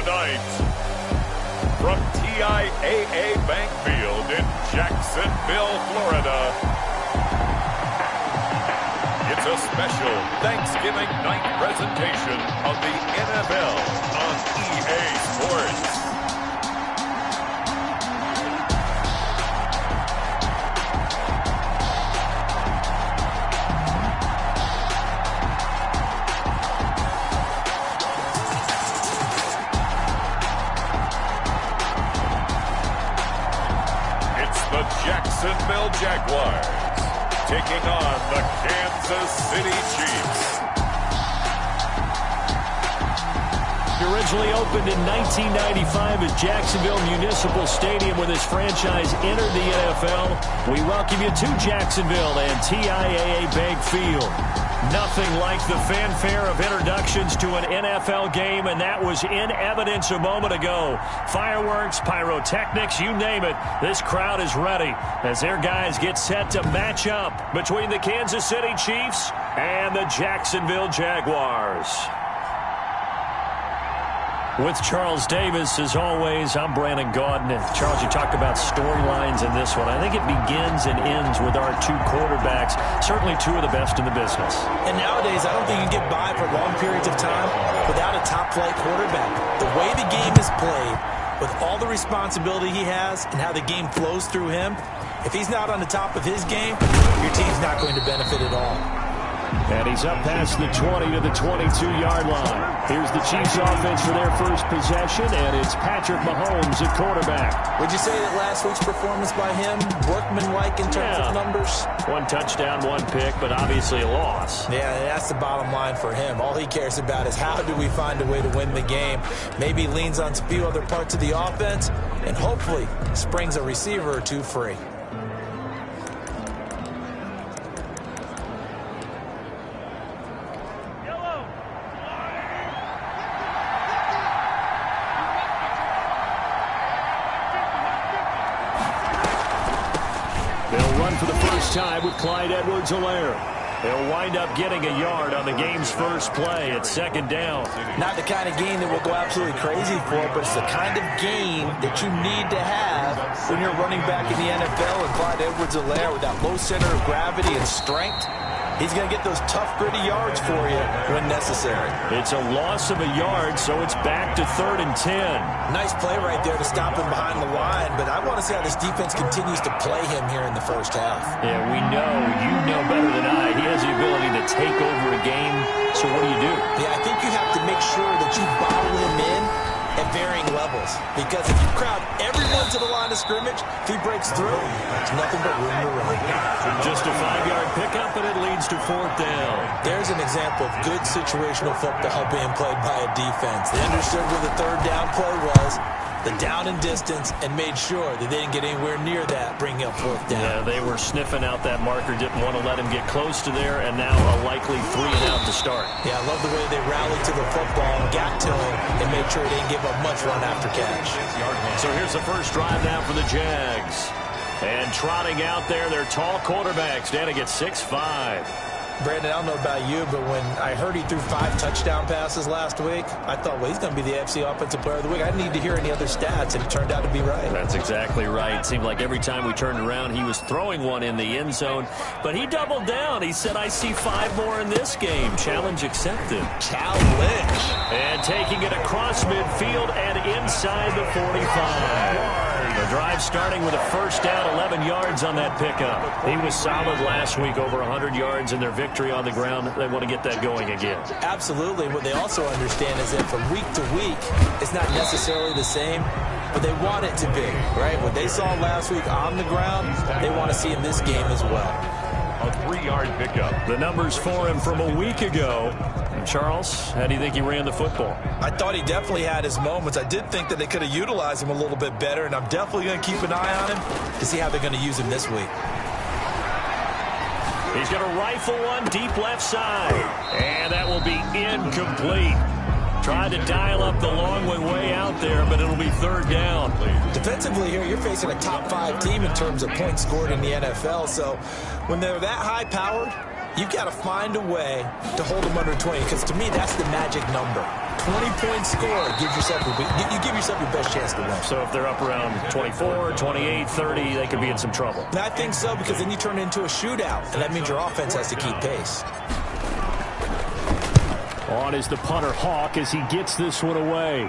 tonight, from TIAA Bank Field in Jacksonville, Florida, it's a special Thanksgiving night presentation of the NFL on EA Sports. The Jacksonville Jaguars taking on the Kansas City Chiefs. He originally opened in 1995 at Jacksonville Municipal Stadium when his franchise entered the NFL. We welcome you to Jacksonville and TIAA Bank Field. Nothing like the fanfare of introductions to an NFL game, and that was in evidence a moment ago. Fireworks, pyrotechnics, you name it. This crowd is ready as their guys get set to match up between the Kansas City Chiefs and the Jacksonville Jaguars. With Charles Davis, as always, I'm Brandon Gaudin. And Charles, you talked about storylines in this one. I think it begins and ends with our two quarterbacks, certainly two of the best in the business. And nowadays, I don't think you can get by for long periods of time without a top-flight quarterback. The way the game is played, with all the responsibility he has and how the game flows through him, if he's not on the top of his game, your team's not going to benefit at all. And he's up past the 20 to the 22-yard line. Here's the Chiefs offense for their first possession, and it's Patrick Mahomes at quarterback. Would you say that last week's performance by him, workmanlike in terms of numbers? One touchdown, one pick, but obviously a loss. Yeah, that's the bottom line for him. All he cares about is how do we find a way to win the game. Maybe leans on a few other parts of the offense, and hopefully springs a receiver or two free. For the first time with Clyde Edwards-Helaire. They'll wind up getting a yard on the game's first play at second down. Not the kind of game that we'll go absolutely crazy for, but it's the kind of game that you need to have when you're running back in the NFL. And Clyde Edwards-Helaire, with that low center of gravity and strength, he's going to get those tough, gritty yards for you when necessary. It's a loss of a yard, so it's back to 3rd and 10. Nice play right there to stop him behind the line, but I want to see how this defense continues to play him here in the first half. Yeah, we know, you know better than I, he has the ability to take over a game, so what do you do? Yeah, I think you have to make sure that you bottle him in at varying levels, because if you crowd everyone to the line of scrimmage, if he breaks through, it's nothing but room to run. Just a 5-yard pickup, and it leads to 4th down. There's an example of good situational football being played by a defense. They understood where the 3rd down play was, the down and distance, and made sure that they didn't get anywhere near that, bringing up 4th down. Yeah, they were sniffing out that marker, didn't want to let him get close to there, and now a likely 3 and out to start. Yeah, I love the way they rallied to the football and got to him and made sure he didn't give up much run after catch. So here's the first drive now for the Jags. And trotting out there, their tall quarterbacks, standing at 6'5". Brandon, I don't know about you, but when I heard he threw 5 touchdown passes last week, I thought, well, he's going to be the AFC Offensive Player of the Week. I didn't need to hear any other stats, and it turned out to be right. That's exactly right. It seemed like every time we turned around, he was throwing one in the end zone. But he doubled down. He said, I see 5 more in this game. Challenge accepted. Challenge. And taking it across midfield and inside the 45. The drive starting with a first down, 11 yards on that pickup. He was solid last week, over 100 yards in their victory on the ground. They want to get that going again. Absolutely. What they also understand is that from week to week, it's not necessarily the same, but they want it to be, right? What they saw last week on the ground, they want to see in this game as well. A 3-yard pickup. The numbers for him from a week ago. Charles, how do you think he ran the football? I thought he definitely had his moments. I did think that they could have utilized him a little bit better, and I'm definitely going to keep an eye on him to see how they're going to use him this week. He's going to rifle one deep left side, and that will be incomplete. Tried to dial up the long way out there, but it'll be 3rd down. Defensively here, you're facing a top 5 team in terms of points scored in the NFL, so when they're that high-powered, you've got to find a way to hold them under 20, because to me, that's the magic number. 20-point score gives yourself you give yourself your best chance to win. So if they're up around 24, 28, 30, they could be in some trouble. And I think so, because then you turn it into a shootout, and that means your offense has to keep pace. On is the punter, Hawk, as he gets this one away.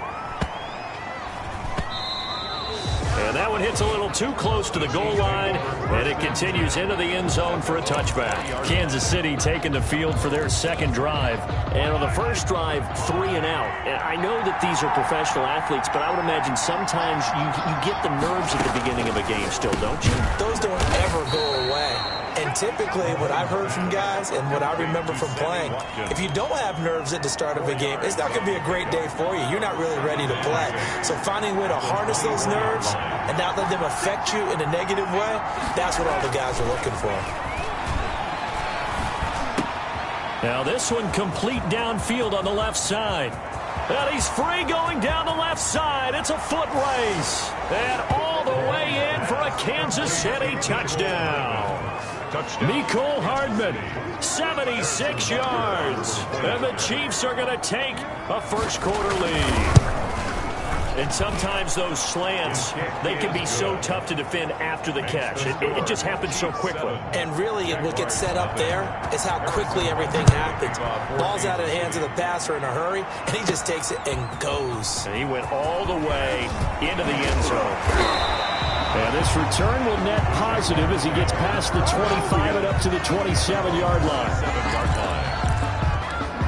And that one hits a little too close to the goal line, and it continues into the end zone for a touchback. Kansas City taking the field for their second drive. And on the first drive, 3 and out. And I know that these are professional athletes, but I would imagine sometimes you get the nerves at the beginning of a game still, don't you? Those don't ever go away. And typically, what I've heard from guys and what I remember from playing, if you don't have nerves at the start of a game, it's not going to be a great day for you. You're not really ready to play. So finding a way to harness those nerves and not let them affect you in a negative way, that's what all the guys are looking for. Now this one complete downfield on the left side. And he's free going down the left side. It's a foot race. And all the way in for a Kansas City touchdown. Mecole Hardman, 76 yards. And the Chiefs are going to take a first quarter lead. And sometimes those slants, they can be so tough to defend after the catch. It just happens so quickly. And really, what gets set up there is how quickly everything happens. Ball's out of the hands of the passer in a hurry, and he just takes it and goes. And he went all the way into the end zone. And this return will net positive as he gets past the 25 and up to the 27-yard line.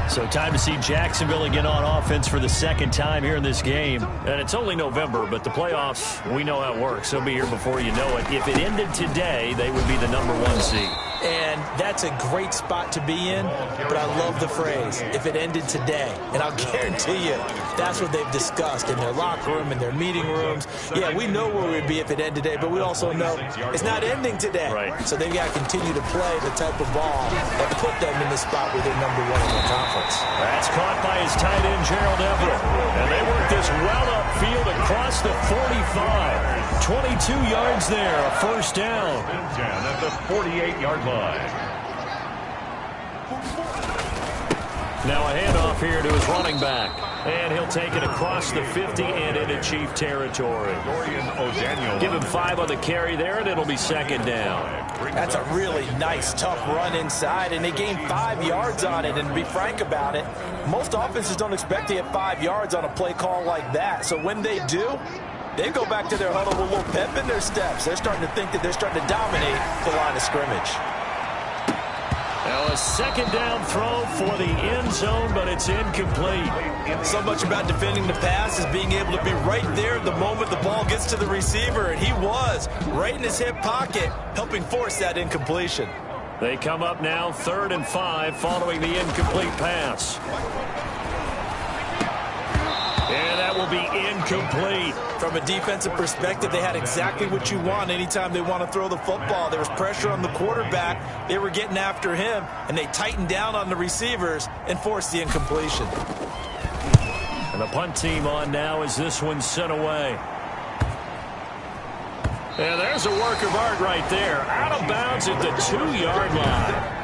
So time to see Jacksonville again on offense for the second time here in this game. And it's only November, but the playoffs, we know how it works. They'll be here before you know it. If it ended today, they would be the #1 seed. And that's a great spot to be in, but I love the phrase, if it ended today. And I'll guarantee you, that's what they've discussed in their locker room, in their meeting rooms. Yeah, we know where we'd be if it ended today, but we also know it's not ending today. Right. So they've got to continue to play the type of ball that put them in the spot where they're #1 in the conference. That's caught by his tight end, Gerald Everett. And they work this well upfield across the 45. 22 yards there, a first down. At the 48-yard line. Now a handoff here to his running back. And he'll take it across the 50 and into Chief territory. Give him 5 on the carry there, and it'll be second down. That's a really nice, tough run inside, and they gained 5 yards on it. And to be frank about it, most offenses don't expect to get 5 yards on a play call like that. So when they do, they go back to their huddle with a little pep in their steps. They're starting to think that they're starting to dominate the line of scrimmage. Now a second down throw for the end zone, but it's incomplete. So much about defending the pass is being able to be right there the moment the ball gets to the receiver, and he was right in his hip pocket, helping force that incompletion. They come up now 3rd and 5 following the incomplete pass. And that will be incomplete. From a defensive perspective, they had exactly what you want anytime they want to throw the football. There was pressure on the quarterback. They were getting after him, and they tightened down on the receivers and forced the incompletion. And the punt team on now as this one's sent away. And there's a work of art right there. Out of bounds at the 2-yard line.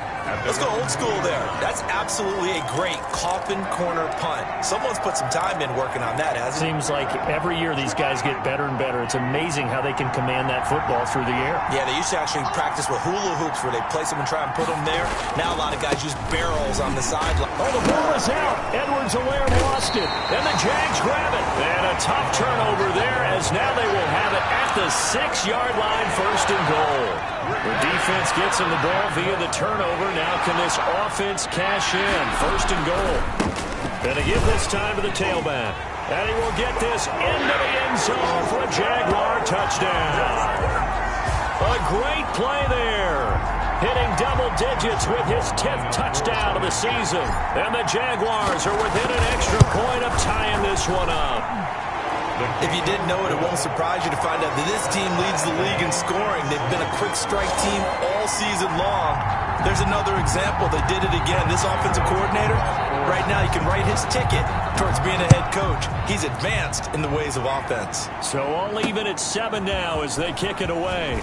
Let's go old school there. That's absolutely a great coffin corner punt. Someone's put some time in working on that, hasn't it? Seems like every year these guys get better and better. It's amazing how they can command that football through the air. Yeah, they used to actually practice with hula hoops where they place them and try and put them there. Now a lot of guys use barrels on the sideline. Oh, the ball is out. Edwards-Helaire lost it. And the Jags grab it. And a tough turnover there as now they will have it at the 6-yard line, 1st and goal. The defense gets him the ball via the turnover. Now can this offense cash in? 1st and goal. And to give this time to the tailback. And he will get this into the end zone for a Jaguar touchdown. A great play there. Hitting double digits with his 10th touchdown of the season. And the Jaguars are within an extra point of tying this one up. If you didn't know it, it won't surprise you to find out that this team leads the league in scoring. They've been a quick strike team all season long. There's another example. They did it again. This offensive coordinator, right now he can write his ticket towards being a head coach. He's advanced in the ways of offense. So all even at 7 now as they kick it away.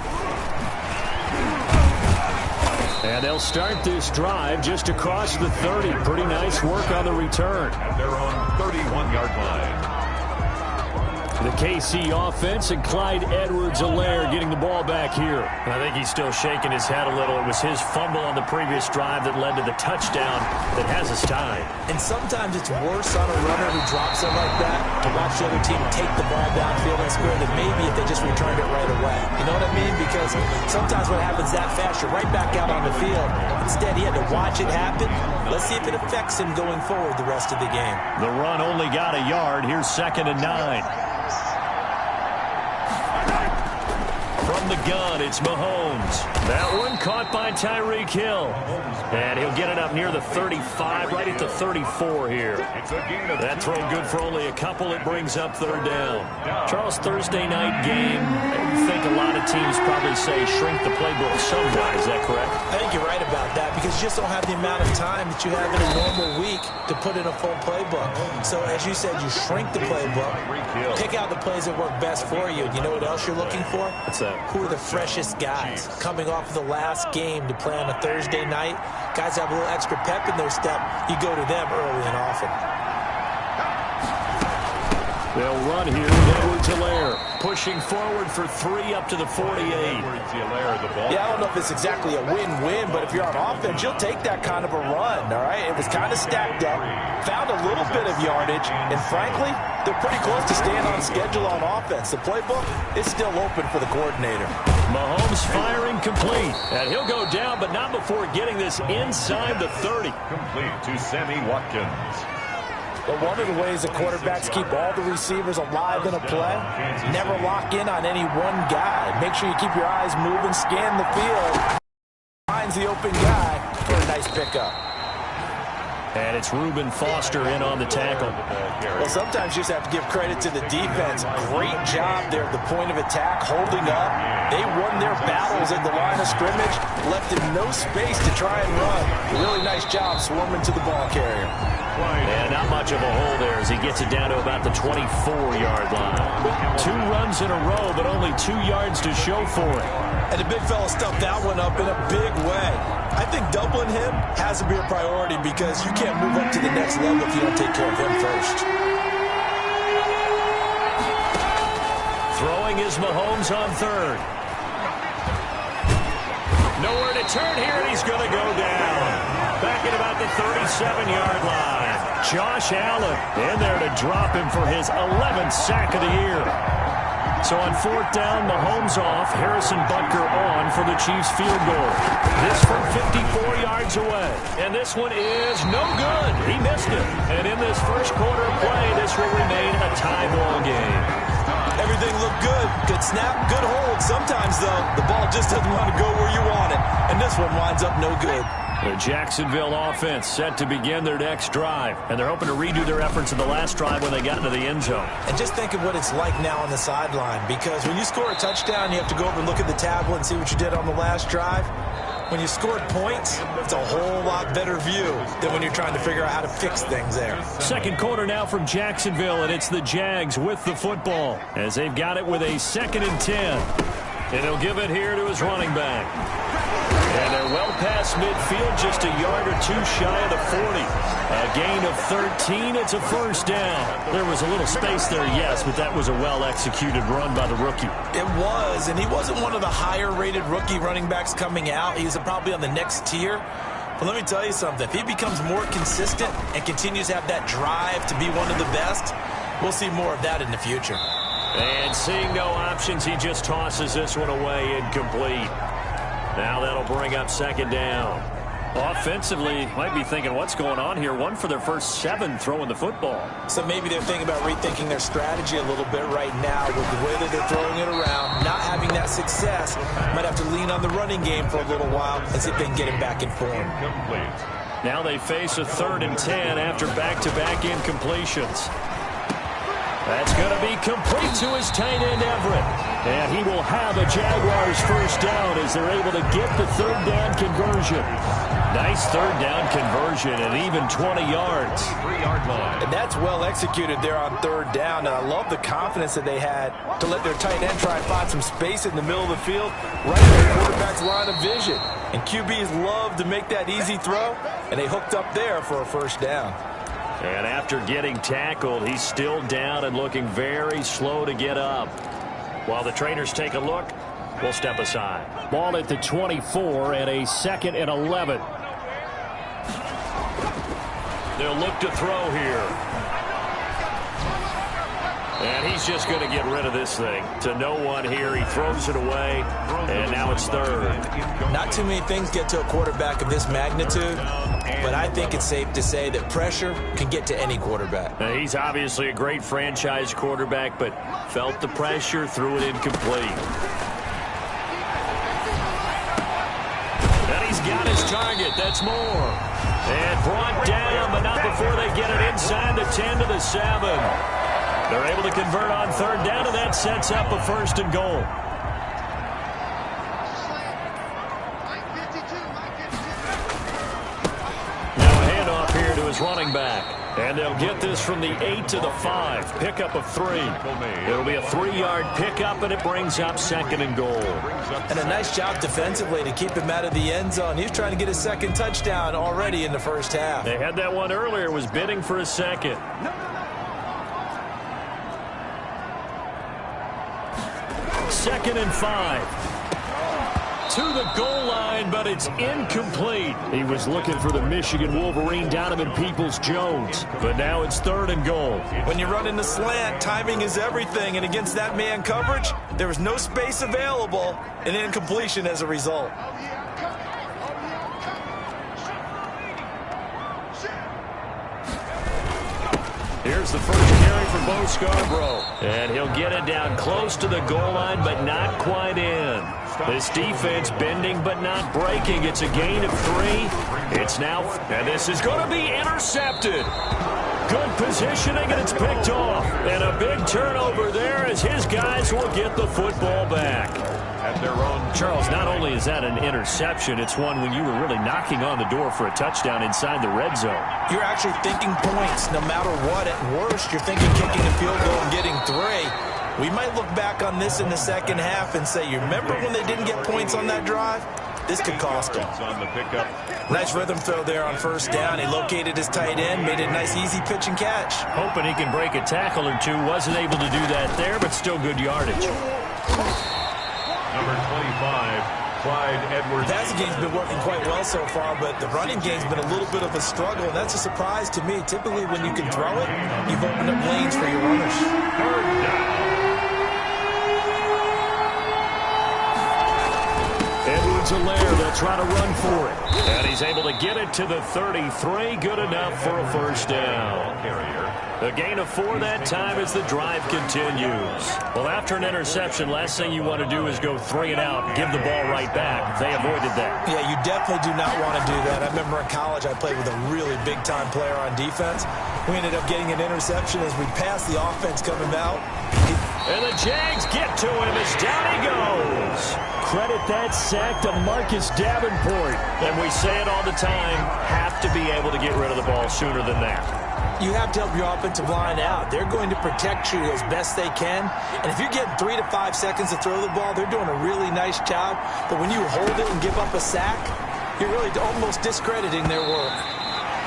And they'll start this drive just across the 30. Pretty nice work on the return. And they're on 31-yard line. The KC offense and Clyde Edwards-Helaire getting the ball back here. And I think he's still shaking his head a little. It was his fumble on the previous drive that led to the touchdown that has us tied. And sometimes it's worse on a runner who drops it like that to watch the other team take the ball downfield and score than maybe if they just returned it right away. You know what I mean? Because sometimes what happens that fast, you're right back out on the field. Instead, he had to watch it happen. Let's see if it affects him going forward the rest of the game. The run only got a yard. Here's 2nd and 9. From the gun, it's Mahomes. That one caught by Tyreek Hill. And he'll get it up near the 35, right at the 34 here. That throw good for only a couple. It brings up 3rd down. Charles, Thursday night game, I think a lot of teams probably say shrink the playbook somewhat. Is that correct? I think you're right about that because you just don't have the amount of time that you have in a normal week to put in a full playbook. So as you said, you shrink the playbook, pick out the plays that work best for you. And you know what else you're looking for? What's that? Who are the freshest guys coming off of the last game to play on a Thursday night? Guys have a little extra pep in their step. You go to them early and often. They'll run here with Edwards-Helaire, pushing forward for 3 up to the 48. Yeah, I don't know if it's exactly a win-win, but if you're on offense, you'll take that kind of a run, all right? It was kind of stacked up, found a little bit of yardage, and frankly, they're pretty close to staying on schedule on offense. The playbook is still open for the coordinator. Mahomes firing complete, and he'll go down, but not before getting this inside the 30. Complete to Sammy Watkins. But one of the ways that quarterbacks keep all the receivers alive in a play, never lock in on any one guy. Make sure you keep your eyes moving, scan the field, finds the open guy for a nice pickup. And it's Reuben Foster in on the tackle. Well, sometimes you just have to give credit to the defense. Great job there at the point of attack, holding up. They won their battles at the line of scrimmage, left him no space to try and run. Really nice job swarming to the ball carrier. And not much of a hole there as he gets it down to about the 24-yard line. 2 runs in a row, but only 2 yards to show for it. And the big fella stuffed that one up in a big way. I think doubling him has to be a priority because you can't move up to the next level if you don't take care of him first. Throwing is Mahomes on 3rd. Nowhere to turn here, and he's going to go down. Back at about the 37-yard line. Josh Allen in there to drop him for his 11th sack of the year. So on 4th down, Mahomes off, Harrison Butker on for the Chiefs field goal. This from 54 yards away. And this one is no good. He missed it. And in this first quarter of play, this will remain a tie ball game. Everything looked good. Good snap, good hold. Sometimes, though, the ball just doesn't want to go where you want it. And this one winds up no good. The Jacksonville offense set to begin their next drive. And they're hoping to redo their efforts in the last drive when they got into the end zone. And just think of what it's like now on the sideline. Because when you score a touchdown, you have to go over and look at the tablet and see what you did on the last drive. When you scored points, it's a whole lot better view than when you're trying to figure out how to fix things there. Second quarter now from Jacksonville, and it's the Jags with the football as they've got it with a 2nd and 10. And he'll give it here to his running back. And they're well past midfield, just a yard or 2 shy of the 40. A gain of 13, it's a first down. There was a little space there, yes, but that was a well-executed run by the rookie. It was, and he wasn't one of the higher-rated rookie running backs coming out. He's probably on the next tier. But let me tell you something. If he becomes more consistent and continues to have that drive to be one of the best, we'll see more of that in the future. And seeing no options, he just tosses this one away incomplete. Now that'll bring up 2nd down. Offensively, might be thinking, what's going on here? 1 for their first 7 throwing the football. So maybe they're thinking about rethinking their strategy a little bit right now with the way that they're throwing it around, not having that success. Might have to lean on the running game for a little while and see if they can get him back in form. Now they face a 3rd and 10 after back-to-back incompletions. That's going to be complete to his tight end, Everett. And he will have a Jaguars first down as they're able to get the third down conversion. Nice third down conversion and even 20 yards. 3-yard line. And that's well executed there on third down. And I love the confidence that they had to let their tight end try and find some space in the middle of the field, right in the quarterback's line of vision. And QBs love to make that easy throw, and they hooked up there for a first down. And after getting tackled, he's still down and looking very slow to get up. While the trainers take a look, we'll step aside. Ball at the 24 and a 2nd and 11. They'll look to throw here. And he's just going to get rid of this thing. To no one here. He throws it away, and now it's third. Not too many things get to a quarterback of this magnitude, but I think it's safe to say that pressure can get to any quarterback. Now, he's obviously a great franchise quarterback, but felt the pressure, threw it incomplete. And he's got his target. That's more. And brought down, but not before they get it inside the 10 to the 7. They're able to convert on third down, and that sets up a 1st and goal. Now a handoff here to his running back. And they'll get this from the 8 to the 5. Pickup of 3. It'll be a 3-yard pickup, and it brings up 2nd and goal. And a nice job defensively to keep him out of the end zone. He's trying to get his 2nd touchdown already in the first half. They had that one earlier, was bidding for a 2nd. 2nd and 5. To the goal line, but it's incomplete. He was looking for the Michigan Wolverine, Donovan Peoples-Jones. But now it's 3rd and goal. When you run in the slant, timing is everything. And against that man coverage, there was no space available, and incompletion as a result. Here's the first carry for Bo Scarborough. And he'll get it down close to the goal line, but not quite in. This defense bending but not breaking. It's a gain of 3. It's now, and this is going to be intercepted. Good positioning, and it's picked off. And a big turnover there as his guys will get the football back. At their own. Charles, not only is that an interception, it's one when you were really knocking on the door for a touchdown inside the red zone. You're actually thinking points no matter what. At worst, you're thinking kicking a field goal and getting 3. We might look back on this in the second half and say, you remember when they didn't get points on that drive? This could cost them. On the pickup. Nice rhythm throw there on first down. He located his tight end, made it a nice easy pitch and catch. Hoping he can break a tackle or two. Wasn't able to do that there, but still good yardage. Number 25, Clyde Edwards. The passing game's been working quite well so far, but the running game's been a little bit of a struggle, and that's a surprise to me. Typically, when you can throw it, you've opened up lanes for your runners. Third down. Edwards-Helaire, they'll try to run for it. And he's able to get it to the 33. Good enough for a first down. A gain of 4 that time as the drive continues. Well, after an interception, last thing you want to do is go 3 and out, give the ball right back. They avoided that. Yeah, you definitely do not want to do that. I remember in college I played with a really big-time player on defense. We ended up getting an interception as we passed the offense coming out. And the Jags get to him as down he goes. Credit that sack to Marcus Davenport. And we say it all the time, have to be able to get rid of the ball sooner than that. You have to help your offensive line out. They're going to protect you as best they can. And if you're getting 3 to 5 seconds to throw the ball, they're doing a really nice job. But when you hold it and give up a sack, you're really almost discrediting their work.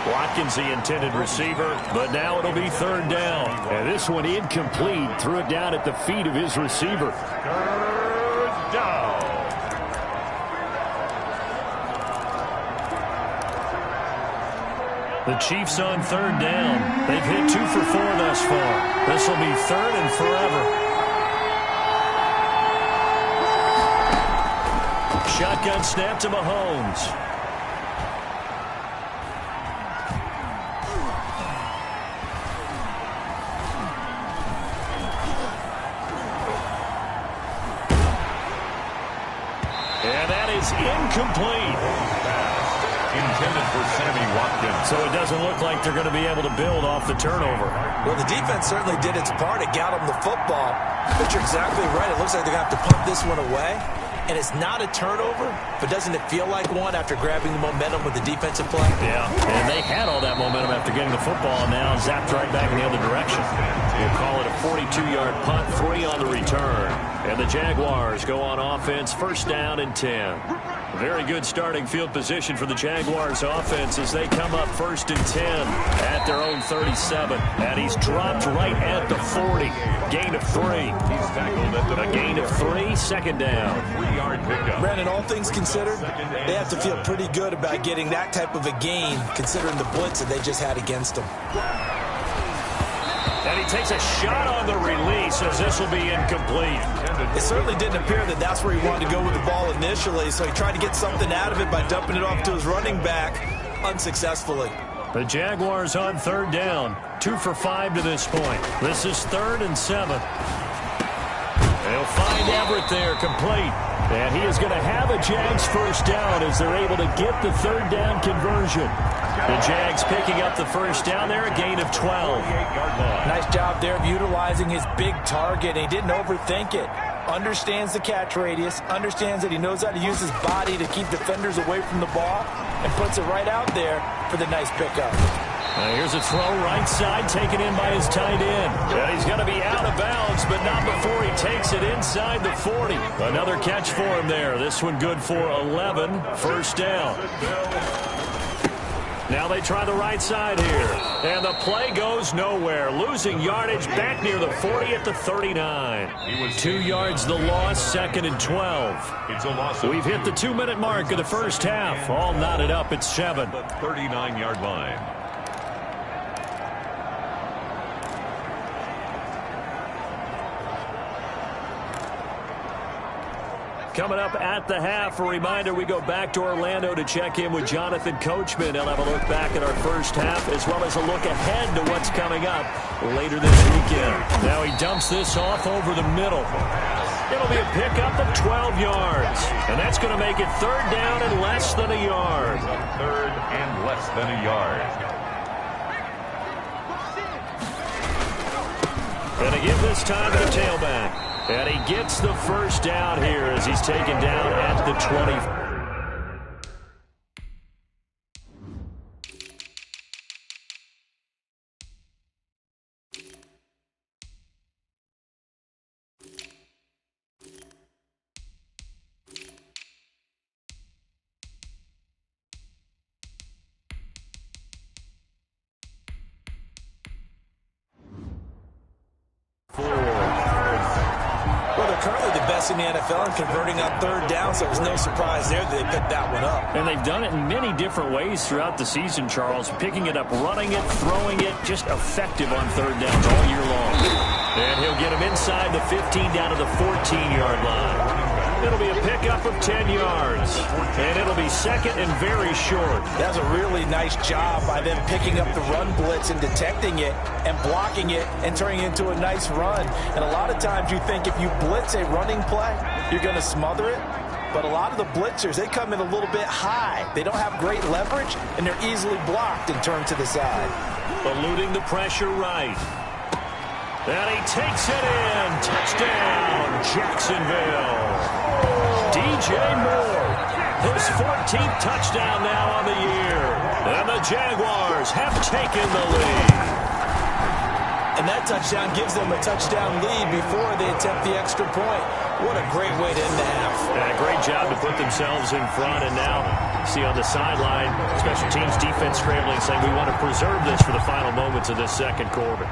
Watkins, the intended receiver, but now it'll be 3rd down. And this one incomplete. Threw it down at the feet of his receiver. 3rd down. The Chiefs on 3rd down. They've hit 2 for 4 thus far. This will be 3rd and forever. Shotgun snap to Mahomes. And that is incomplete. intended for Sammy Watkins. So it doesn't look like they're going to be able to build off the turnover. Well, the defense certainly did its part. It got them the football. But you're exactly right. It looks like they're going to have to punt this one away. And it's not a turnover, but doesn't it feel like one after grabbing the momentum with the defensive play? Yeah, and they had all that momentum after getting the football, and now zapped right back in the other direction. We'll call it a 42-yard punt, 3 on the return. And the Jaguars go on offense, first down and 10. Very good starting field position for the Jaguars offense as they come up first and 10 at their own 37. And he's dropped right at the 40. Gain of 3. He's tackled at the A gain of 3, second down. 3-yard pickup. Brandon, all things considered, they have to feel pretty good about getting that type of a gain considering the blitz that they just had against them. And he takes a shot on the release as this will be incomplete. It certainly didn't appear that that's where he wanted to go with the ball initially, so he tried to get something out of it by dumping it off to his running back unsuccessfully. The Jaguars on third down, 2 for 5 to this point. This is 3rd and 7. They'll find Everett there, complete. And he is going to have a Jags first down as they're able to get the third down conversion. The Jags picking up the first down there, a gain of 12. Nice job there of utilizing his big target. He didn't overthink it. Understands the catch radius, understands that he knows how to use his body to keep defenders away from the ball, and puts it right out there for the nice pickup. Here's a throw right side taken in by his tight end. Yeah, he's going to be out of bounds, but not before he takes it inside the 40. Another catch for him there. This one good for 11. First down. Now they try the right side here. And the play goes nowhere. Losing yardage back near the 40 at the 39. 2 yards the loss, 2nd and 12. It's a loss. We've hit the 2-minute mark of the first half. All knotted up at 7. The 39-yard line. Coming up at the half, a reminder, we go back to Orlando to check in with Jonathan Coachman. He'll have a look back at our first half as well as a look ahead to what's coming up later this weekend. Now he dumps this off over the middle. It'll be a pickup of 12 yards. And that's going to make it third down and less than a yard. Third and less than a yard. And to give this time to the tailback. And he gets the first down here as he's taken down at the 20. In the NFL and converting on third down, so it was no surprise there that they picked that one up. And they've done it in many different ways throughout the season, Charles. Picking it up, running it, throwing it, just effective on third downs all year long. And he'll get him inside the 15 down to the 14-yard line. It'll be a pickup of 10 yards. And it'll be second and very short. That's a really nice job by them picking up the run blitz and detecting it and blocking it and turning it into a nice run. And a lot of times you think if you blitz a running play, you're going to smother it. But a lot of the blitzers, they come in a little bit high. They don't have great leverage, and they're easily blocked and turned to the side. Eluding the pressure right. And he takes it in. Touchdown, Jacksonville. DJ Moore, his 14th touchdown now on the year. And the Jaguars have taken the lead. And that touchdown gives them a touchdown lead before they attempt the extra point. What a great way to end the half. And a great job to put themselves in front. And now, see on the sideline, special teams defense scrambling, saying we want to preserve this for the final moments of this second quarter.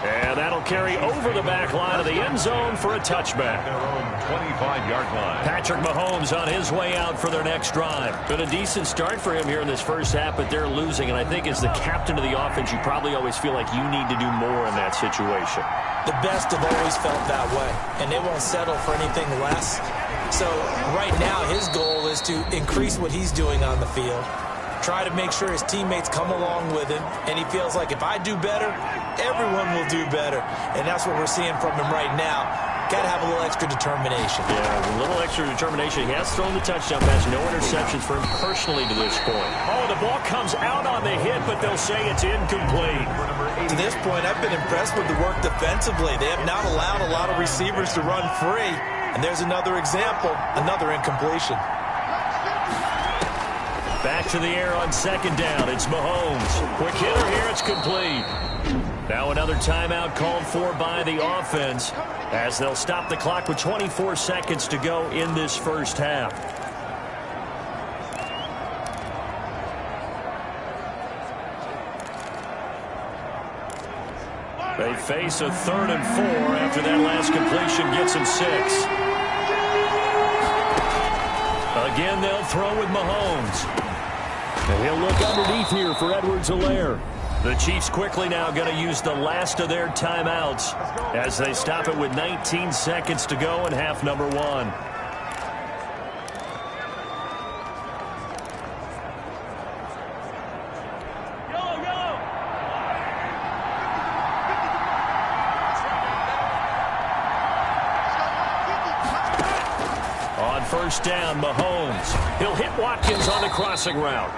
And that'll carry over the back line of the end zone for a touchback. Their own 25-yard line. Patrick Mahomes on his way out for their next drive. Been a decent start for him here in this first half, but they're losing. And I think as the captain of the offense, you probably always feel like you need to do more in that situation. The best have always felt that way, and they won't settle for anything less. So right now his goal is to increase what he's doing on the field, try to make sure his teammates come along with him, and he feels like if I do better, everyone will do better. And that's what we're seeing from him right now. Got to have a little extra determination. Yeah, a little extra determination. He has thrown the touchdown pass. No interceptions for him personally to this point. Oh, the ball comes out on the hit, but they'll say it's incomplete. To this point, I've been impressed with the work defensively. They have not allowed a lot of receivers to run free. And there's another example, another incompletion. Back to the air on second down. It's Mahomes. Quick hitter here. It's complete. Now another timeout called for by the offense as they'll stop the clock with 24 seconds to go in this first half. They face a 3rd and 4 after that last completion gets them 6. Again, they'll throw with Mahomes. And he'll look underneath here for Edwards-Helaire. The Chiefs quickly now going to use the last of their timeouts as they stop it with 19 seconds to go in half number 1. On first down, Mahomes. He'll hit Watkins on the crossing route.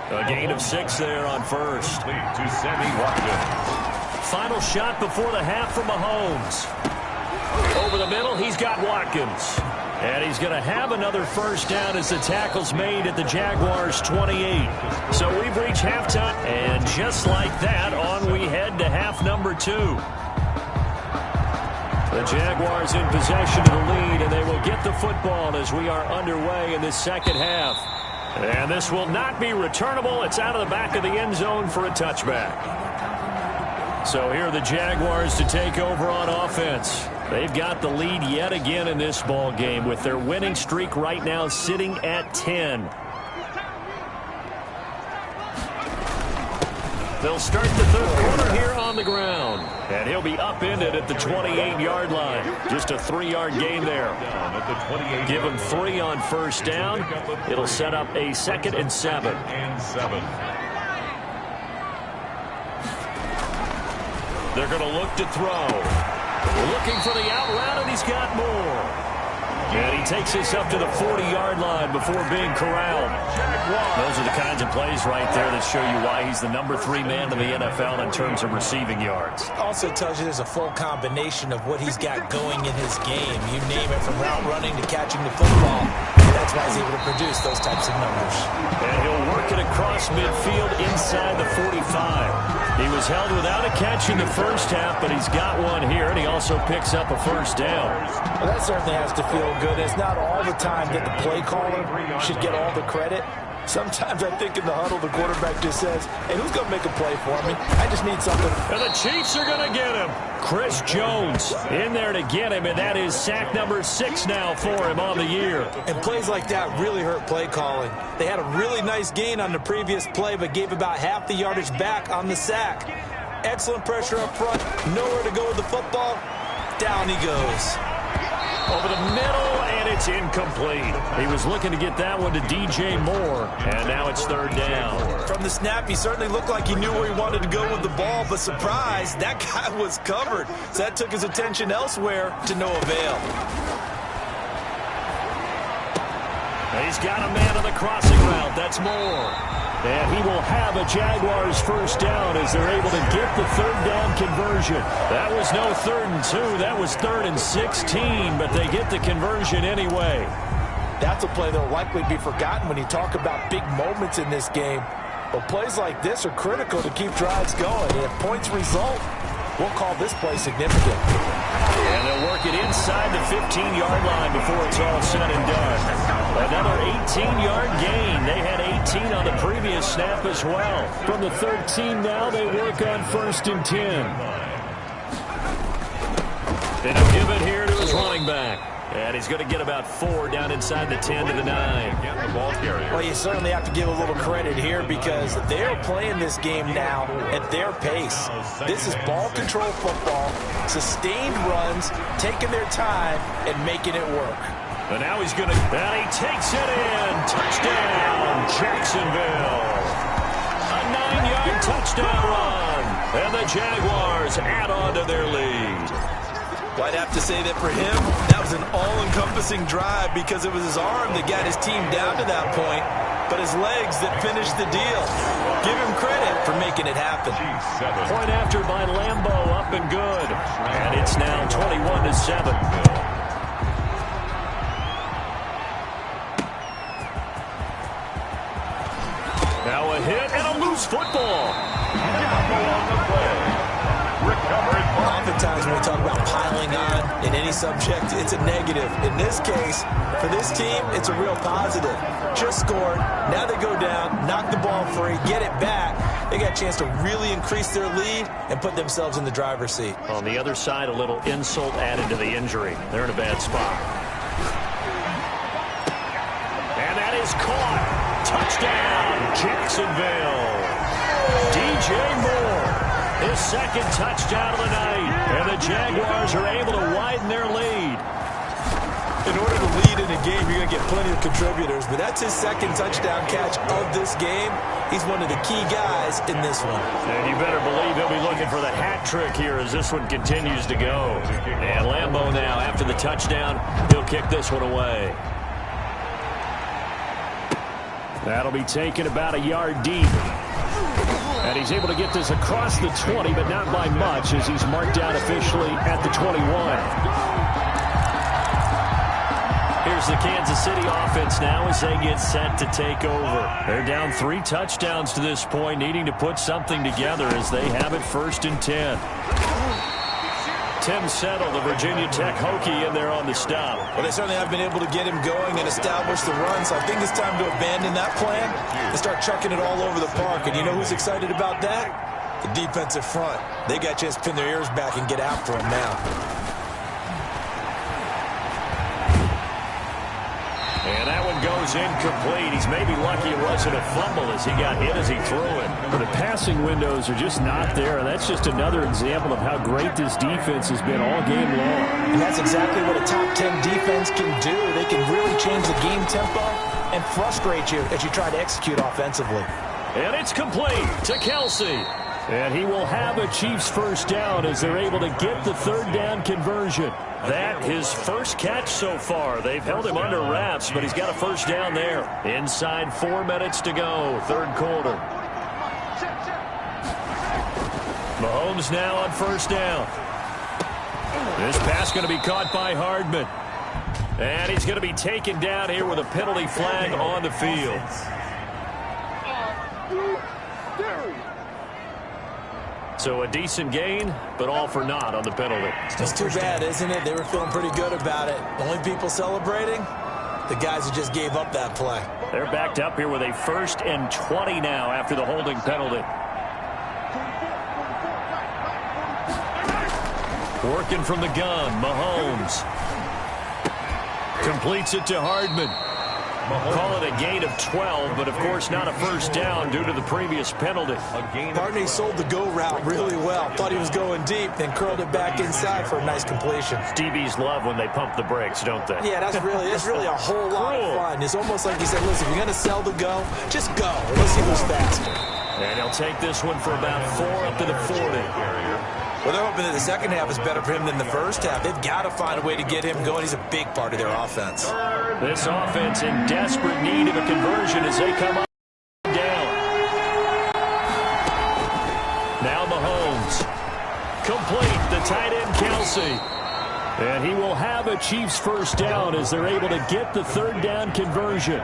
A gain of 6 there on first. To Sammy Watkins. Final shot before the half for Mahomes. Over the middle, he's got Watkins. And he's going to have another first down as the tackle's made at the Jaguars' 28. So we've reached halftime. And just like that, on we head to half number 2. The Jaguars in possession of the lead, and they will get the football as we are underway in this second half. And this will not be returnable. It's out of the back of the end zone for a touchback. So here are the Jaguars to take over on offense. They've got the lead yet again in this ball game with their winning streak right now sitting at 10. They'll start the third quarter here on the ground. And he'll be upended at the 28-yard line. Just a 3-yard gain there. Give him 3 on first down. It'll set up a 2nd and 7. They're going to look to throw. Looking for the out route, and he's got more. And he takes this up to the 40-yard line before being corralled. Those are the kinds of plays right there that show you why he's the number 3 man in the NFL in terms of receiving yards. Also tells you there's a full combination of what he's got going in his game. You name it, from route running to catching the football. That's why he's able to produce those types of numbers. And he'll work it across midfield inside the 45. He was held without a catch in the first half, but he's got one here, and he also picks up a first down. Well, that certainly has to feel good. It's not all the time that the play caller should get all the credit. Sometimes I think in the huddle, the quarterback just says, hey, who's going to make a play for me? I just need something. And the Chiefs are going to get him. Chris Jones in there to get him, and that is sack number 6 now for him on the year. And plays like that really hurt play calling. They had a really nice gain on the previous play, but gave about half the yardage back on the sack. Excellent pressure up front. Nowhere to go with the football. Down he goes. Over the middle, and it's incomplete. He was looking to get that one to DJ Moore, and now it's 3rd down. From the snap, he certainly looked like he knew where he wanted to go with the ball, but surprise, that guy was covered. So that took his attention elsewhere to no avail. He's got a man on the crossing route. That's Moore. And he will have a Jaguars first down as they're able to get the 3rd down conversion. That was no 3rd and 2. That was 3rd and 16, but they get the conversion anyway. That's a play that will likely be forgotten when you talk about big moments in this game. But plays like this are critical to keep drives going. And if points result, we'll call this play significant. And they'll work it inside the 15-yard line before it's all said and done. Another 18-yard gain. They had 18 on the previous snap as well. From the 13 now, they work on 1st and 10. And he'll give it here to his running back. And he's going to get about 4 down inside the 10 to the 9. Well, you certainly have to give a little credit here because they're playing this game now at their pace. This is ball control football, sustained runs, taking their time and making it work. And now he's going to, and he takes it in. Touchdown, Jacksonville. A 9-yard touchdown run. And the Jaguars add on to their lead. Well, I'd have to say that for him, that was an all-encompassing drive because it was his arm that got his team down to that point, but his legs that finished the deal. Give him credit for making it happen. Point after by Lambo, up and good. And it's now 21-7. Now a hit and a loose football. Oftentimes when we talk about piling on in any subject, it's a negative. In this case, for this team, it's a real positive. Just scored. Now they go down, knock the ball free, get it back. They got a chance to really increase their lead and put themselves in the driver's seat. On the other side, a little insult added to the injury. They're in a bad spot. And that is caught. Touchdown, Jacksonville. DJ Moore. His second touchdown of the night. And the Jaguars are able to widen their lead. In order to lead in a game, you're going to get plenty of contributors, but that's his second touchdown catch of this game. He's one of the key guys in this one. And you better believe he'll be looking for the hat trick here as this one continues to go. And Lambo now, after the touchdown, he'll kick this one away. That'll be taken about a yard deep. And he's able to get this across the 20, but not by much as he's marked out officially at the 21. Here's the Kansas City offense now as they get set to take over. They're down 3 touchdowns to this point, needing to put something together as they have it 1st and 10. Tim Settle, the Virginia Tech Hokie, in there on the stop. Well, they certainly have been able to get him going and establish the run, so I think it's time to abandon that plan and start chucking it all over the park. And you know who's excited about that? The defensive front. They got a chance to pin their ears back and get after him now. And that one goes incomplete. He's maybe lucky it wasn't a fumble as he got hit as he threw it. But the passing windows are just not there. And that's just another example of how great this defense has been all game long. And that's exactly what a top 10 defense can do. They can really change the game tempo and frustrate you as you try to execute offensively. And it's complete to Kelsey. And he will have a Chiefs first down as they're able to get the 3rd down conversion. That his first catch so far. They've held him under wraps, but he's got a first down there. Inside 4 minutes to go, 3rd quarter. Mahomes now on 1st down. This pass going to be caught by Hardman. And he's going to be taken down here with a penalty flag on the field. So a decent gain, but all for naught on the penalty. It's too bad, isn't it? They were feeling pretty good about it. The only people celebrating, the guys who just gave up that play. They're backed up here with a 1st and 20 now after the holding penalty. Working from the gun, Mahomes. Completes it to Hardman. Call it a gain of 12, but of course not a first down due to the previous penalty. Barney sold the go route really well. Thought he was going deep, then curled it back inside for a nice completion. DBs love when they pump the brakes, don't they? Yeah, that's really a whole lot of fun. It's almost like he said, listen, if you're going to sell the go, just go. Let's see who's faster. And he'll take this one for about 4 up to the 40. Well, they're hoping that the second half is better for him than the first half. They've got to find a way to get him going. He's a big part of their offense. This offense in desperate need of a conversion as they come up down. Now Mahomes. Complete, the tight end Kelsey. And he will have a Chiefs first down as they're able to get the 3rd down conversion.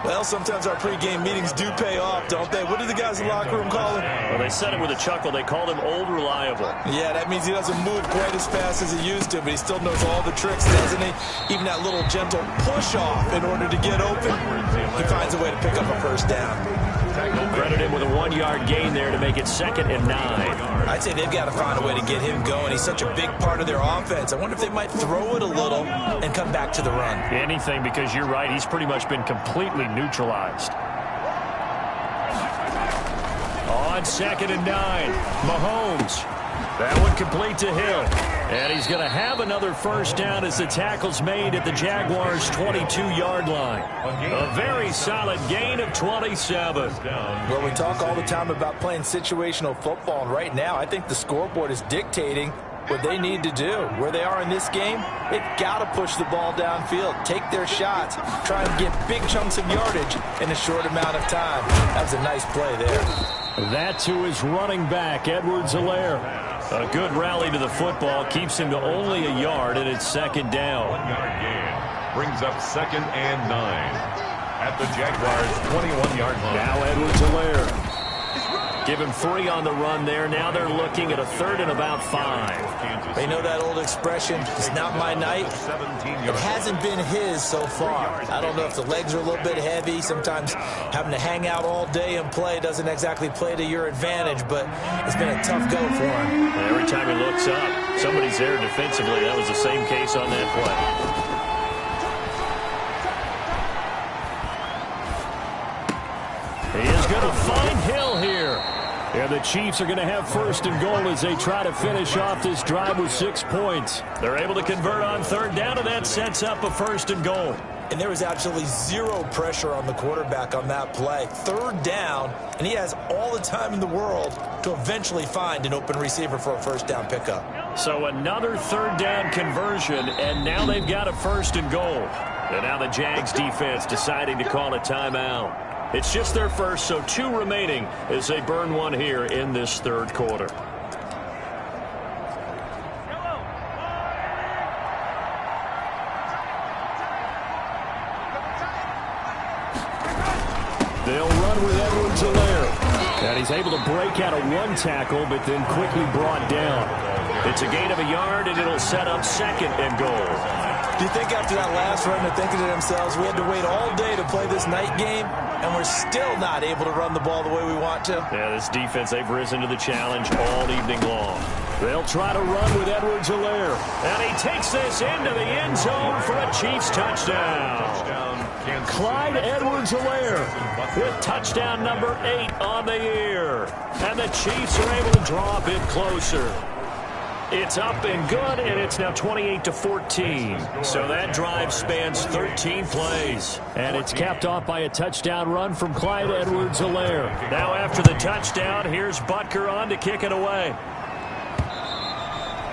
Well, sometimes our pregame meetings do pay off, don't they? What do the guys in the locker room call him? Well, they said it with a chuckle. They called him Old Reliable. Yeah, that means he doesn't move quite as fast as he used to, but he still knows all the tricks, doesn't he? Even that little gentle push-off in order to get open. He finds a way to pick up a first down. Credit him with a 1-yard gain there to make it 2nd and 9. I'd say they've got to find a way to get him going. He's such a big part of their offense. I wonder if they might throw it a little and come back to the run. Anything, because you're right. He's pretty much been completely neutralized. On 2nd and 9, Mahomes. That one complete to Hill. And he's going to have another first down as the tackle's made at the Jaguars' 22-yard line. A very solid gain of 27. Well, we talk all the time about playing situational football, and right now I think the scoreboard is dictating what they need to do. Where they are in this game, they've got to push the ball downfield, take their shots, try and get big chunks of yardage in a short amount of time. That was a nice play there. That to his running back, Edwards-Helaire. A good rally to the football keeps him to only a yard, and it's second down. 1 yard gain brings up 2nd and 9 at the Jaguars' 21-yard line. Now Edwards-Helaire. Give him 3 on the run there. Now they're looking at a 3rd and about 5. They know that old expression, it's not my night. It hasn't been his so far. I don't know if the legs are a little bit heavy. Sometimes having to hang out all day and play doesn't exactly play to your advantage, but it's been a tough go for him. Every time he looks up, somebody's there defensively. That was the same case on that play. He is going to find Hill here. And the Chiefs are going to have 1st and goal as they try to finish off this drive with 6 points. They're able to convert on 3rd down, and that sets up a 1st and goal. And there was absolutely zero pressure on the quarterback on that play. 3rd down, and he has all the time in the world to eventually find an open receiver for a 1st down pickup. So another 3rd down conversion, and now they've got a 1st and goal. And now the Jags defense deciding to call a timeout. It's just their first, so 2 remaining as they burn 1 here in this 3rd quarter. They'll run with Edwards-Helaire. And he's able to break out of 1 tackle, but then quickly brought down. It's a gain of a yard, and it'll set up 2nd and goal. Do you think after that last run they're thinking to themselves, we had to wait all day to play this night game, and we're still not able to run the ball the way we want to? Yeah, this defense, they've risen to the challenge all evening long. They'll try to run with Edwards-Helaire. And he takes this into the end zone for a Chiefs touchdown. Clyde Edwards-Helaire with touchdown number 8 on the year. And the Chiefs are able to draw a bit closer. It's up and good, and it's now 28-14. So that drive spans 13 plays. And it's capped off by a touchdown run from Clyde Edwards-Helaire. Now after the touchdown, here's Butker on to kick it away.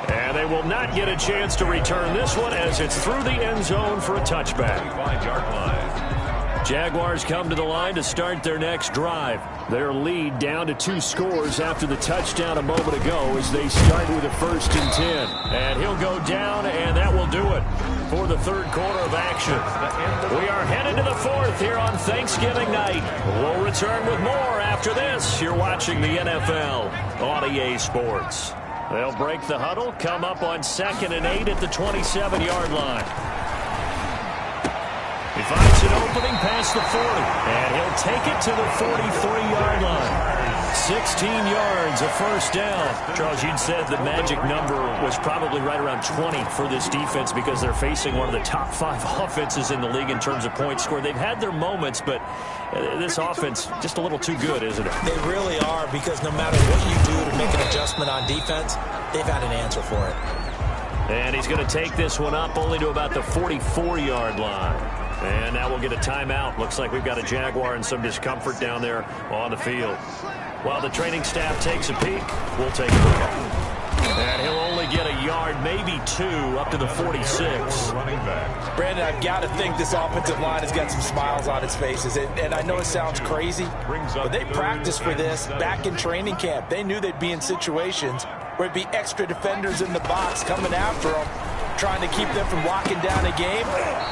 And they will not get a chance to return this one as it's through the end zone for a touchback. 5-yard line. Jaguars come to the line to start their next drive. Their lead down to 2 scores after the touchdown a moment ago as they start with a 1st and 10. And he'll go down, and that will do it for the 3rd quarter of action. We are headed to the 4th here on Thanksgiving night. We'll return with more after this. You're watching the NFL on EA Sports. They'll break the huddle, come up on 2nd and 8 at the 27-yard line. He finds an opening past the 40, and he'll take it to the 43-yard line. 16 yards, a 1st down. Charles, you'd said the magic number was probably right around 20 for this defense because they're facing one of the top 5 offenses in the league in terms of points scored. They've had their moments, but this offense just a little too good, isn't it? They really are, because no matter what you do to make an adjustment on defense, they've had an answer for it. And he's going to take this one up only to about the 44-yard line. And now we'll get a timeout. Looks like we've got a Jaguar and some discomfort down there on the field. While the training staff takes a peek, we'll take a look. And he'll only get a yard, maybe 2, up to the 46. Brandon, I've got to think this offensive line has got some smiles on its faces. And I know it sounds crazy, but they practiced for this back in training camp. They knew they'd be in situations where it'd be extra defenders in the box coming after them, trying to keep them from locking down a game.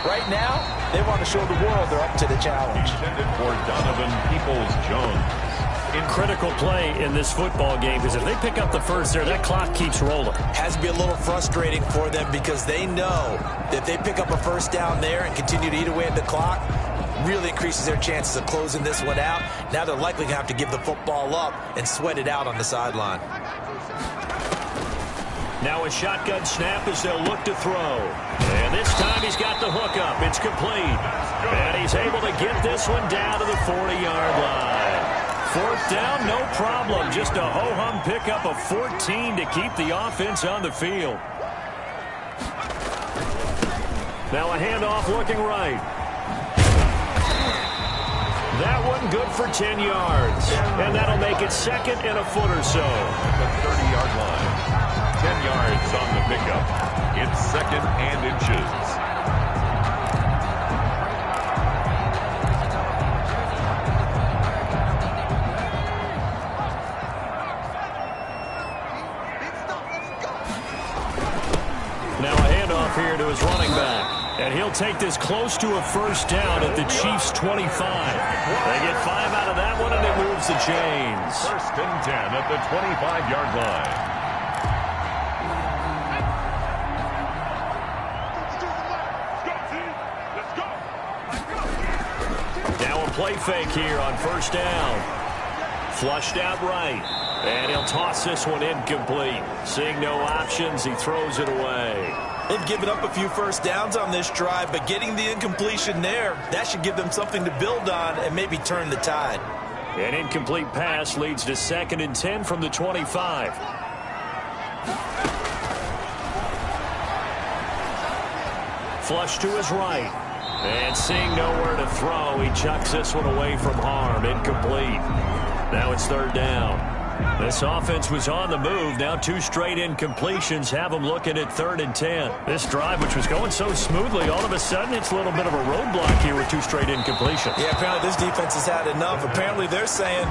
Right now, they want to show the world they're up to the challenge. Intended for Donovan Peoples-Jones. In critical play in this football game, because if they pick up the 1st there, that clock keeps rolling. Has to be a little frustrating for them because they know that if they pick up a 1st down there and continue to eat away at the clock, really increases their chances of closing this one out. Now they're likely going to have to give the football up and sweat it out on the sideline. Now a shotgun snap as they'll look to throw. And this time he's got the hook up. It's complete. And he's able to get this one down to the 40-yard line. 4th down, no problem. Just a ho-hum pickup of 14 to keep the offense on the field. Now a handoff looking right. That one good for 10 yards. And that'll make it 2nd and a foot or so. The 30-yard line. 10 yards on the pickup. It's 2nd and inches. Now a handoff here to his running back. And he'll take this close to a first down at the Chiefs' 25. They get 5 out of that one, and it moves the chains. 1st and 10 at the 25-yard line. Now a play fake here on 1st down. Flushed out right. And he'll toss this one incomplete. Seeing no options, he throws it away. They've given up a few first downs on this drive, but getting the incompletion there, that should give them something to build on and maybe turn the tide. An incomplete pass leads to 2nd and 10 from the 25. Flush to his right. And seeing nowhere to throw, he chucks this one away from harm. Incomplete. Now it's 3rd down. This offense was on the move. Now 2 straight incompletions have them looking at 3rd and 10. This drive, which was going so smoothly, all of a sudden it's a little bit of a roadblock here with 2 straight incompletions. Yeah, apparently this defense has had enough. Apparently they're saying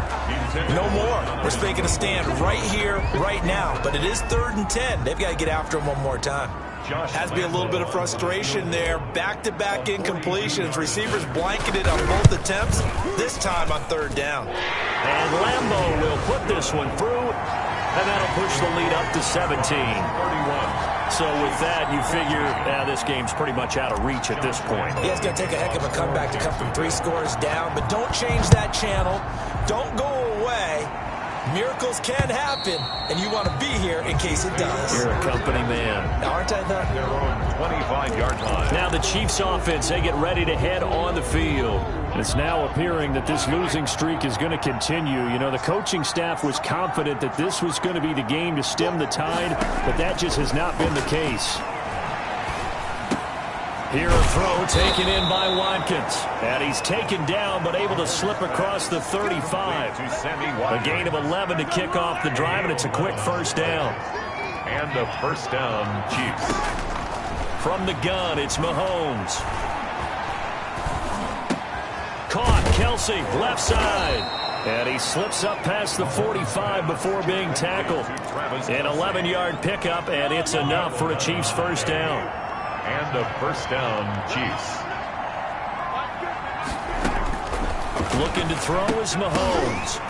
no more. We're making a stand right here, right now. But it is 3rd and 10. They've got to get after him one more time. Has to be a little bit of frustration there. Back-to-back incompletions. Receivers blanketed on both attempts, this time on 3rd down. And Lambo will put this one through, and that'll push the lead up to 17. 31. So with that, you figure this game's pretty much out of reach at this point. Yeah, it's going to take a heck of a comeback to come from 3 scores down, but don't change that channel. Don't go away. Miracles can happen, and you want to be here in case it does. You're a company man. Aren't I, though? Their own 25-yard line. Now the Chiefs offense, they get ready to head on the field. It's now appearing that this losing streak is going to continue. You know, the coaching staff was confident that this was going to be the game to stem the tide, but that just has not been the case. Here a throw taken in by Watkins. And he's taken down but able to slip across the 35. A gain of 11 to kick off the drive, and it's a quick first down. And a first down, Chiefs. From the gun, it's Mahomes. Caught, Kelsey, left side. And he slips up past the 45 before being tackled. An 11-yard pickup, and it's enough for a Chiefs first down. And a first down, Chiefs. Looking to throw is Mahomes.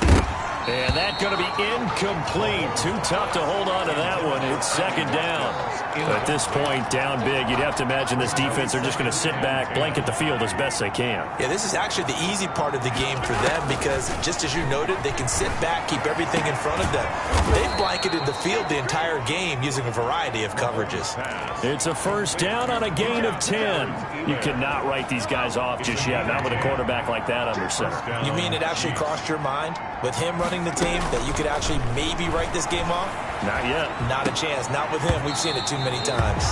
And that's going to be incomplete. Too tough to hold on to that one. It's 2nd down. At this point, down big, you'd have to imagine this defense are just going to sit back, blanket the field as best they can. Yeah, this is actually the easy part of the game for them because, just as you noted, they can sit back, keep everything in front of them. They've blanketed the field the entire game using a variety of coverages. It's a first down on a gain of 10. You cannot write these guys off just yet, not with a quarterback like that under center. You mean it actually crossed your mind with him running the team that you could actually maybe write this game off? Not yet. Not a chance. Not with him. We've seen it too many times.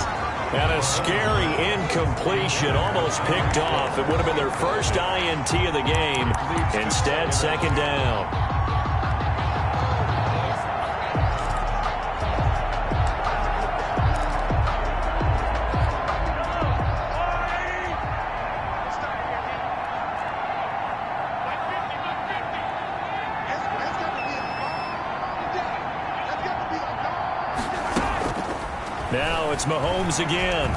And a scary incompletion, almost picked off. It would have been their first INT of the game. Instead, 2nd down. Now it's Mahomes again.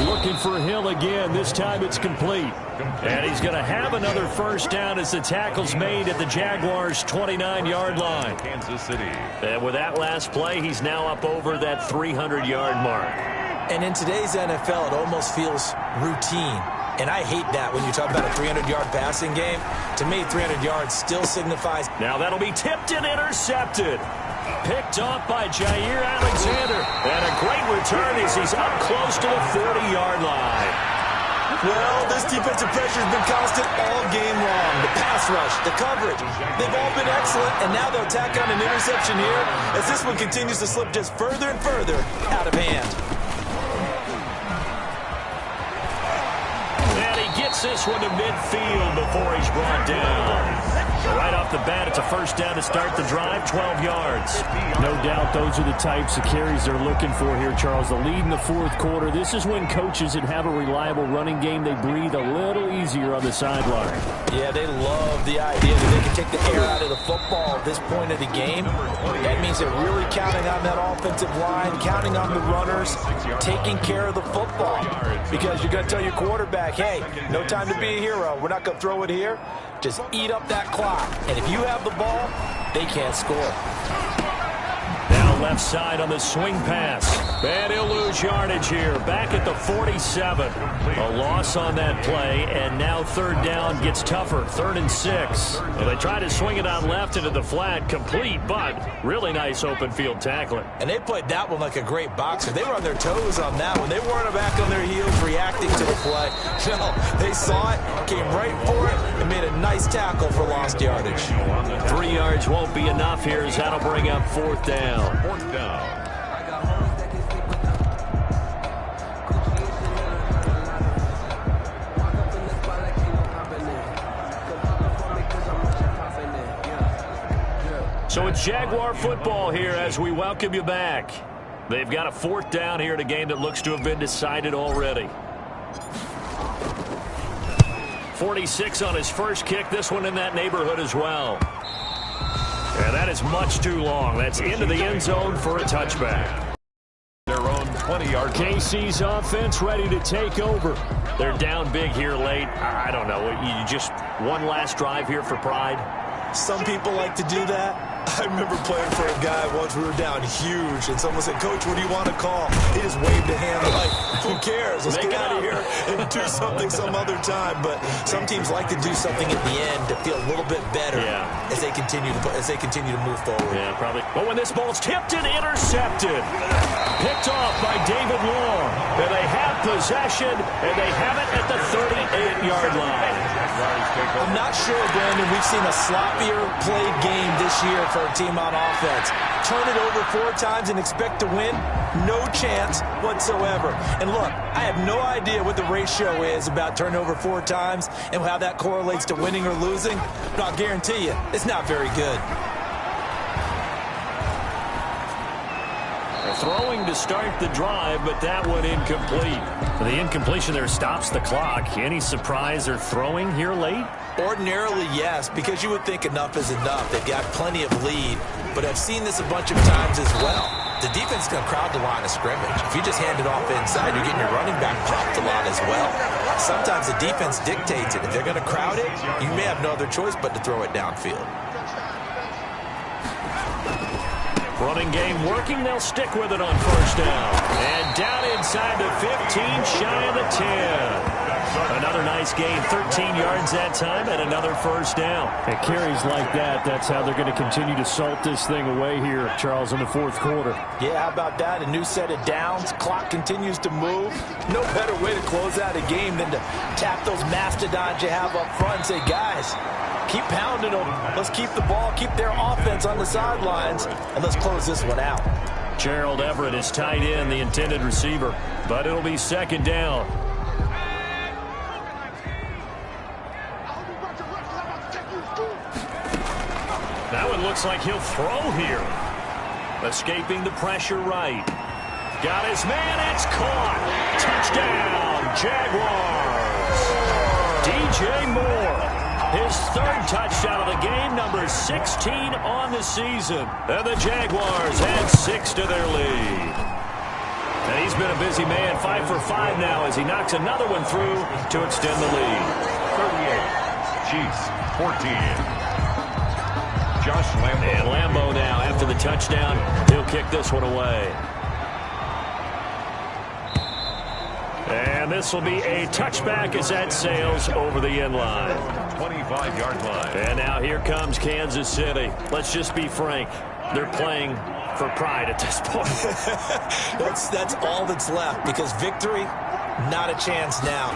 Looking for Hill again. This time it's complete. And he's going to have another first down as the tackle's made at the Jaguars' 29-yard line. Kansas City. And with that last play, he's now up over that 300-yard mark. And in today's NFL, it almost feels routine. And I hate that when you talk about a 300-yard passing game. To me, 300 yards still signifies. Now that'll be tipped and intercepted. Picked off by Jair Alexander. And a great return as he's up close to the 40-yard line. Well, this defensive pressure has been constant all game long. The pass rush, the coverage, they've all been excellent. And now they'll tack on an interception here as this one continues to slip just further and further out of hand. And he gets this one to midfield before he's brought down. Right off the bat, it's a first down to start the drive, 12 yards. No doubt those are the types of carries they're looking for here, Charles. The lead in the fourth quarter. This is when coaches that have a reliable running game, they breathe a little easier on the sideline. Yeah, they love the idea that they can take the air out of the football at this point of the game. That means they're really counting on that offensive line, counting on the runners, taking care of the football. Because you're going to tell your quarterback, hey, no time to be a hero. We're not going to throw it here. Just eat up that clock. And if you have the ball, they can't score. Now left side on the swing pass. And he'll lose yardage here. Back at the 47. A loss on that play, and now third down gets tougher. 3rd and 6. Well, they try to swing it on left into the flat. Complete, but really nice open field tackling. And they played that one like a great boxer. They were on their toes on that one. They weren't back on their heels reacting to the play. No, they saw it, came right for it, and made a nice tackle for lost yardage. 3 yards won't be enough here as that'll bring up 4th down. 4th down. So it's Jaguar football here as we welcome you back. They've got a 4th down here in a game that looks to have been decided already. 46 on his first kick. This one in that neighborhood as well. And that is much too long. That's into the end zone for a touchback. Their own 20-yard KC's offense ready to take over. They're down big here late. I don't know. You just one last drive here for pride. Some people like to do that. I remember playing for a guy once. We were down huge, and someone said, Coach, what do you want to call? He just waved a hand like, who cares? Let's get out of here and do something some other time. But some teams like to do something at the end to feel a little bit better as they continue to move forward. Yeah, probably. But when this ball's tipped and intercepted, picked off by David Long, and they have possession, and they have it at the 38-yard line. I'm not sure, Brandon, we've seen a sloppier played game this year for a team on offense. Turn it over 4 times and expect to win? No chance whatsoever. And look, I have no idea what the ratio is about turnover 4 times and how that correlates to winning or losing, but I'll guarantee you, it's not very good. Throwing to start the drive, but that one incomplete. The incompletion there stops the clock. Any surprise they're throwing here late? Ordinarily, yes, because you would think enough is enough. They've got plenty of lead, but I've seen this a bunch of times as well. The defense is going to crowd the line of scrimmage. If you just hand it off inside, you're getting your running back popped a lot as well. Sometimes the defense dictates it. If they're going to crowd it, you may have no other choice but to throw it downfield. Running game working. They'll stick with it on first down. And down inside the 15, shy of the 10. Another nice gain, 13 yards that time, and another first down. At carries like that, that's how they're going to continue to salt this thing away here, Charles, in the fourth quarter. Yeah, how about that? A new set of downs. Clock continues to move. No better way to close out a game than to tap those mastodons you have up front and say, guys, keep pounding them. Let's keep the ball, keep their offense on the sidelines, and let's close this one out. Gerald Everett is tight end, the intended receiver, but it'll be second down. That one looks like he'll throw here. Escaping the pressure right. Got his man, it's caught. Touchdown, Jaguars. DJ Moore. His 3rd touchdown of the game, number 16 on the season. And the Jaguars add 6 to their lead. And he's been a busy man, 5 for 5 now as he knocks another one through to extend the lead. 38, Chiefs 14. Josh Lambo. And Lambo now, after the touchdown, he'll kick this one away. And this will be a touchback as that sails over the end line. 25-yard line. And now here comes Kansas City. Let's just be frank. They're playing for pride at this point. That's all that's left, because victory, not a chance now.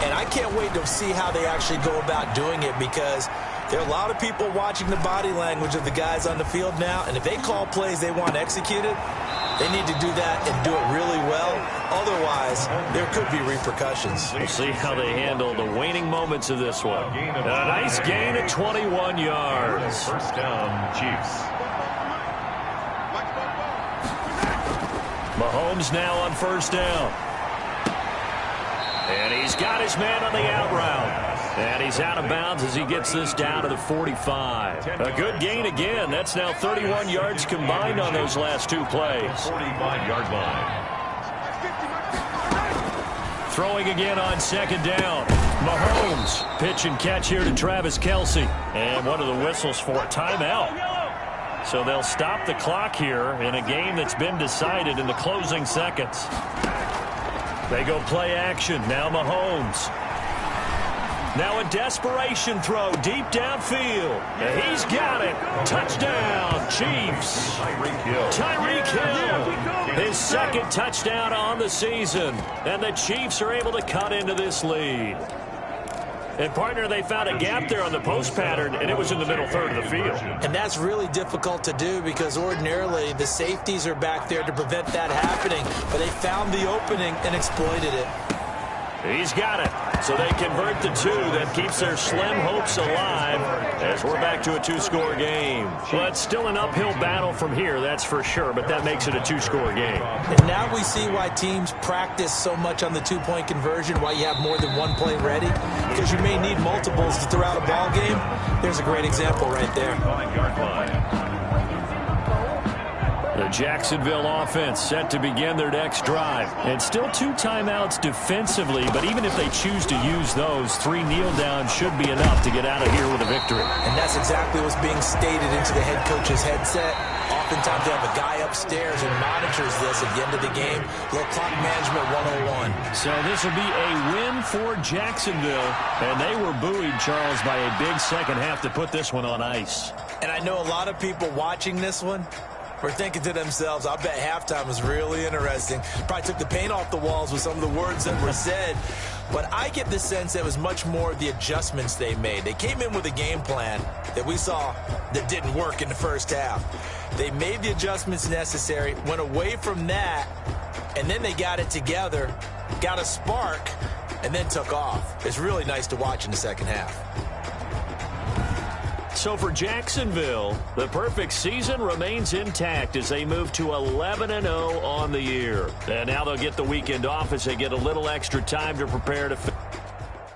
And I can't wait to see how they actually go about doing it, because there are a lot of people watching the body language of the guys on the field now, and if they call plays they want executed, They need to do that and do it really well. Otherwise, there could be repercussions. We'll see how they handle the waning moments of this one. A nice gain of 21 yards. First down, Chiefs. Mahomes now on first down. And he's got his man on the out route. And he's out of bounds as he gets this down to the 45. A good gain again. That's now 31 yards combined on those last two plays. 45-yard line. Throwing again on second down. Mahomes. Pitch and catch here to Travis Kelce. And one of the whistles for a timeout. So they'll stop the clock here in a game that's been decided in the closing seconds. They go play action. Now Mahomes. Now a desperation throw deep downfield. And he's got it. Touchdown, Chiefs. Tyreek Hill. His second touchdown on the season. And the Chiefs are able to cut into this lead. And, partner, they found a gap there on the post pattern, and it was in the middle third of the field. And that's really difficult to do because ordinarily the safeties are back there to prevent that happening. But they found the opening and exploited it. He's got it. So they convert the two. That keeps their slim hopes alive as we're back to a two-score game. Well, it's still an uphill battle from here, that's for sure, but that makes it a two-score game. And now we see why teams practice so much on the two-point conversion, why you have more than one play ready, because you may need multiples to throw out a ball game. There's a great example right there. The Jacksonville offense set to begin their next drive. And still 2 timeouts defensively, but even if they choose to use those, 3 kneel downs should be enough to get out of here with a victory. And that's exactly what's being stated into the head coach's headset. Oftentimes they have a guy upstairs who monitors this at the end of the game. Little clock management 101. So this will be a win for Jacksonville. And they were buoyed, Charles, by a big second half to put this one on ice. And I know a lot of people watching this one were thinking to themselves, I bet halftime was really interesting. Probably took the paint off the walls with some of the words that were said. But I get the sense that it was much more the adjustments they made. They came in with a game plan that we saw that didn't work in the first half. They made the adjustments necessary, went away from that, and then they got it together, got a spark, and then took off. It's really nice to watch in the second half. So for Jacksonville, the perfect season remains intact as they move to 11-0 on the year. And now they'll get the weekend off as they get a little extra time to prepare to